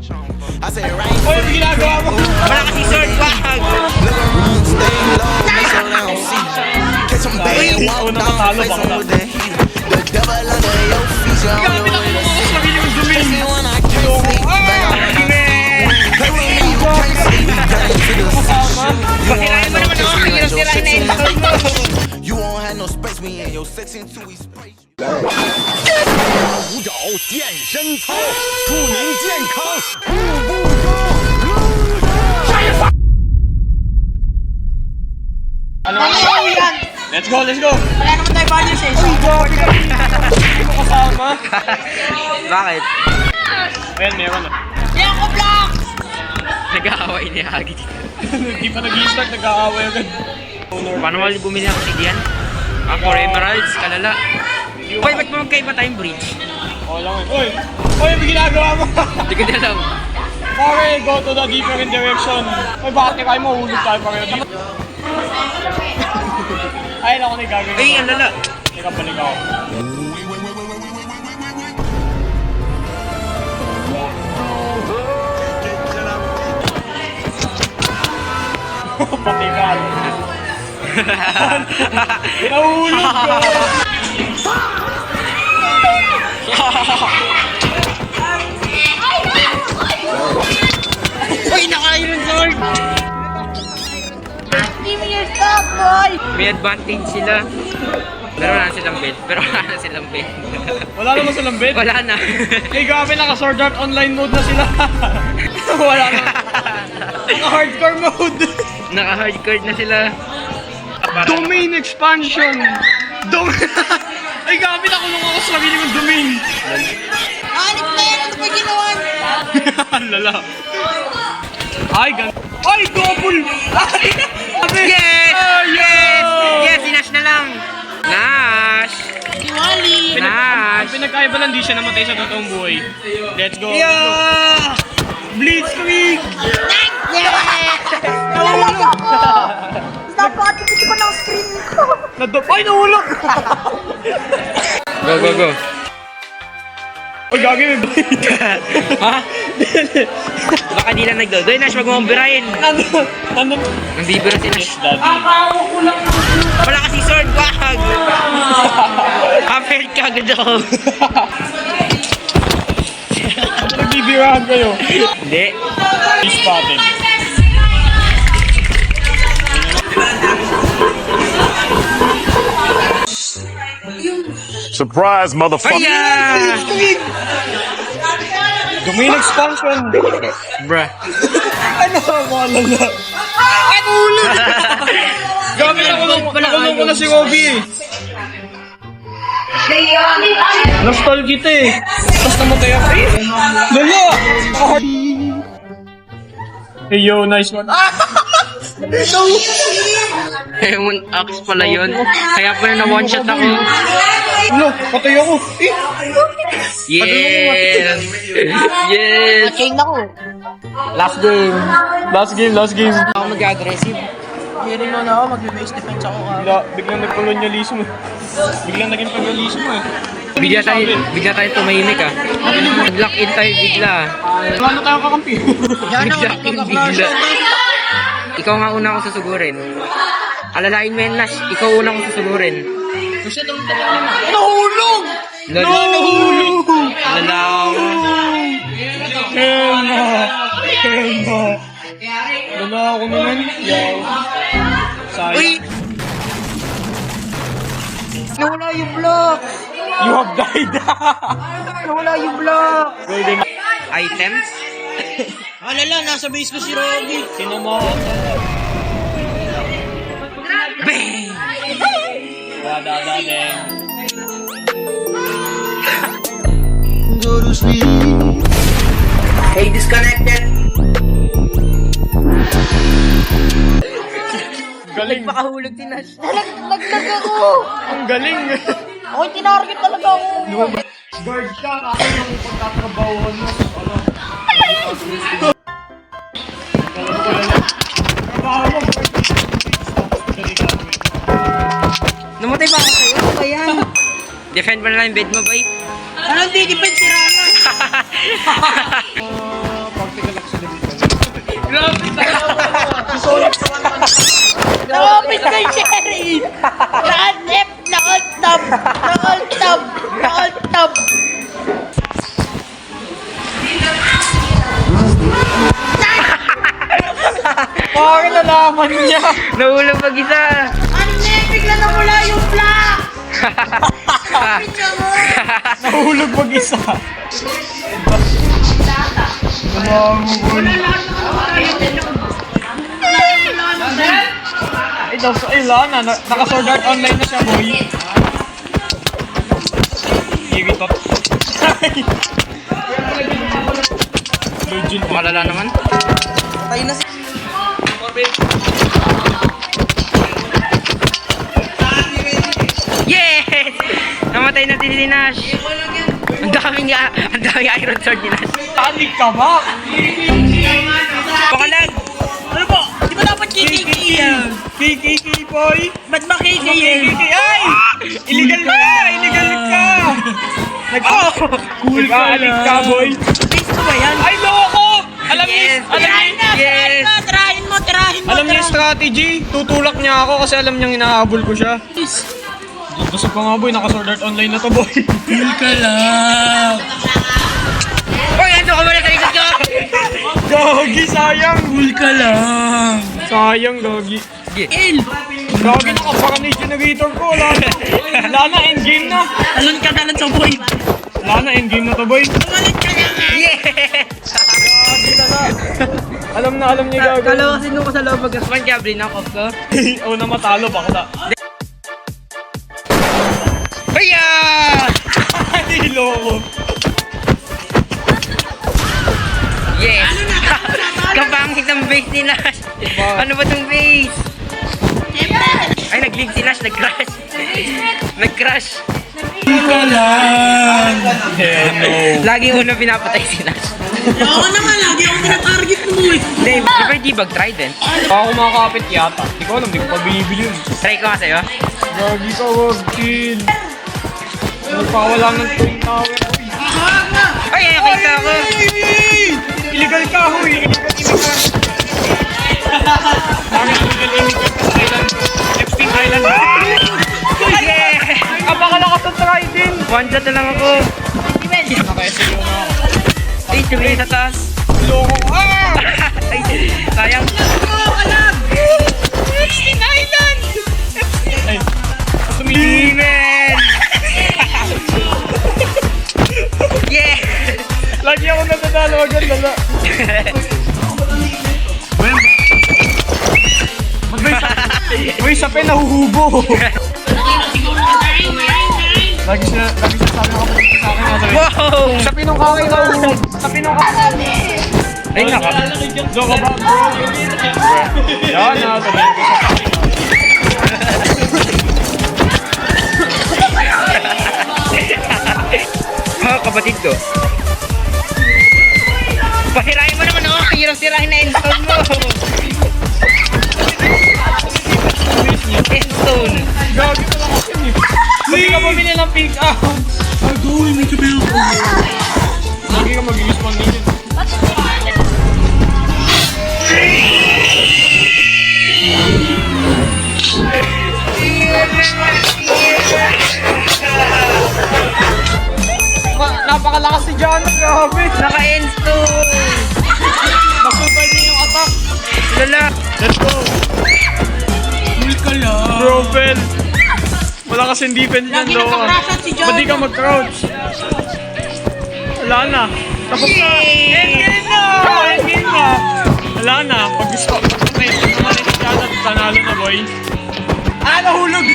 Oy, may ginagawa mo! Wala kasi sword, wag! Uy, unang matalo ba ka? Grabe na kung ako sarili mong dumin! Pakirain mo naman ako, hirap-tirahin na install mo! You won't have no space, me and your sex into we spray. 舞蹈健身操，祝您健康，步步高。 Ano? Let's go, let's go! Wala naman tayo values eh. Hindi mo kasama. Bakit? Ayan, meron na. Yan ko block! Nag-aaway ni Hagi. Hindi pa nag-i-start, nag-aaway agad. Paano wala bumili ako si Dian? For Emeralds, kalala. Uy, ba't mo magkaiba tayong bridge? Oo lang eh. Uy! Uy, may ginagawa mo! Hindi ko din alam. Pare, go to the different direction. Uy, bakit kayo mahulog tayo pareho dito? Ay, ako na yung gagawin. Ay, ang lala. Teka, balik ako. Pati ka. Nahulog ka! Uy, naka-iron sword! Give me your stuff, boy! May advantage sila. Pero wala na silang bed. Wala naman silang bed. Wala na. Eh, grabe, naka-Sword Art Online mode na sila. Wala na. Naka-hardcore mode. Naka-hardcore na sila. Domain expansion. Ay, grabe, nakulong ako sa sarili mong domain. Hanip na yan! Ano pa ginawa niya? Ang lala. Ay, ay, double! Ay! Yes! Ay, Yes! Yes! Sinash na lang! Nash! Diwali! Ang pinagkaiba lang, di siya namatay sa totoong buhay. Let's go. Let's go. Blitzkrieg! Nalalag ako! Napatipid ko ng screen ko! Ay, nahulog! Go, go, go! Ay, gagawin mo. Ha? Baka di lang nagdo-doy. Nash, wag mo umbirahin. Nandun. Nandibira si Nash. Daddy. Wala kasi sword, wag! Affair ka agad ako. Nagbibirahan kayo. Hindi. Spotted. Surprise, motherfucker! Aya! Domain expansion. Bruh. Ano? Malala. Ano ulo? Gabi na kulong ko na si Robbie eh. Nostal kita eh. Tapos namatay ako eh. Lala! Hey yo, nice one. Ah! No! Yung axe pala yun. Kaya pala na one shot ako. Ano? Patay ako. Eh! Yes! Yes! Chain ako! Last game. Last game, last game. Ako mag-aggressive. Hearing mo na ako, mag-base defense ako Biglang nag-colonialismo. Biglang naging colonialismo eh. Bigla tayo tumahimik ah. Nag-lock in tayo bigla. Wala na tayo kakampi. Bigla in bigla. Ikaw nga una akong susugurin. Alalain mo yan, Nash. Ikaw una akong susugurin. Nahulog! Nahulog! Lalaw. Kema! Kema! Wala ako naman. Yaw. Sayang. Nawala yung block! You have died. Nawala yung block! Golden. Items? Alala, nasa base ko si Robbie. Sino mo? Bang! Dadadeng. Hey, disconnected! Galing. Pakahulog din Nash. Naglag ako! Ang galing. Ako'y tinarget talaga ako! Guard ka kasi yung pagtatrabahuan mo. Ano? Trabaho mo. Namatay ba ako sa'yo? Ano ba yan? Defend mo na lang yung bed mo, boy. Ano hindi? Defense si Rana! Na-open kay Sherry! Na-alt-F! Na-alt-tab! Na-alt-tab! Na-alt-tab! Bakit nalaman niya? Nahulog mag-isa. Ano na yan? Bigla na mula yung black! Picture mo! Nahulog mag-isa. Ay, Lana. Naka-sword art online na siya, boy. Iritot. Legend. Malala naman. Patay na si... Yes! Namatay na si Nash. Ang daming iron sword ni Nash. Talig ka ba? Pakalag! Ano po? Di ba dapat KKK yan? KKK, boy. Ba't ba KKK? KKK. Ay! Illegal ka! Illegal ka! Cool ka lang. Boy. Gusto ba yan? Ay, loko! Alam niyo, Yes! Tirahin na! Yes! Tirahin mo! Tirahin mo! alam niyo yung strategy. Tutulak niya ako kasi alam niyang hinahabol ko siya. Gusto pa nga, boy. Naka-sword art online na to, boy. Cool ka lang. Uy, ando ka muna sa likod ko! Gagi, sayang. Cool ka lang. Sayang, Gagi. Il! Gagi, nakapaka na yung generator ko. Wala na, endgame na. Talon ka na lang sa boy! Wala na, endgame na to, boy. Tumalit ka na nga! Yes! Gagi na na. Alam niya, Gagi. Kala kasi nung ko sa loob mag-aswan kaya knock off ko. O na matalo, bakla. Hiya! Ay, loko. Yes! Kapangit ng base ni Nash! Ano ba tong base? Ay, nag-leave si Nash, nag-crash! Nag-crash! Ka lang. Lagi una pinapatay si Nash. Oo naman, lagi ako tinatarget mo eh! Hindi, never debug trident. Baka kumakapit yata. Hindi ko alam, hindi ko pa binibili yun. Try ko nga sa'yo. Gagi ka, wag kill. Nagpawala ng twin tower. Ay, nakita ako! Illegal ka, huy! Illegal immigrant! Bakit illegal immigrant sa island? Epstein Island. Yeah! Napakalakas ng trident! One shot na lang ako. Naka-SLO na ako. Ay, tumingin sa taas. Loko ko! Ah! Ay, sayang. Epstein Island! Ay, tumingin. Demon! Yeah! Lagi ako natadalo agad, lala. Uy, sa pen, nahuhubo. Lagi siya sabi nakapunta sa akin. Wow! Sa pinong kakay nahuhubo. Sa pinong kakay. Ay, naka. Joke about, bro. Yan na, sabihin ko sa Mga kapatid ko. Pasirahin mo naman ako. Hirap sirahin na endstone mo. Endstone. Gagi ko lang kasi eh. Hindi ka bumili ng pick up. Lagi ka mag-respond din yun. Napakalakas si John. Grabe. Naka-endstone. Nasubay niya yung attack. Lala. Let's go. Cool ka lang. Bro, Ben. Wala kasing defense yan, Lagi do. nakakrashan si John. Ba't di ka mag-crouch? Wala na. Tapos na. Endgame na! Endgame na! Wala na. Pag gusto ko, naman si John at panalo na, boy. Ah, nahulog!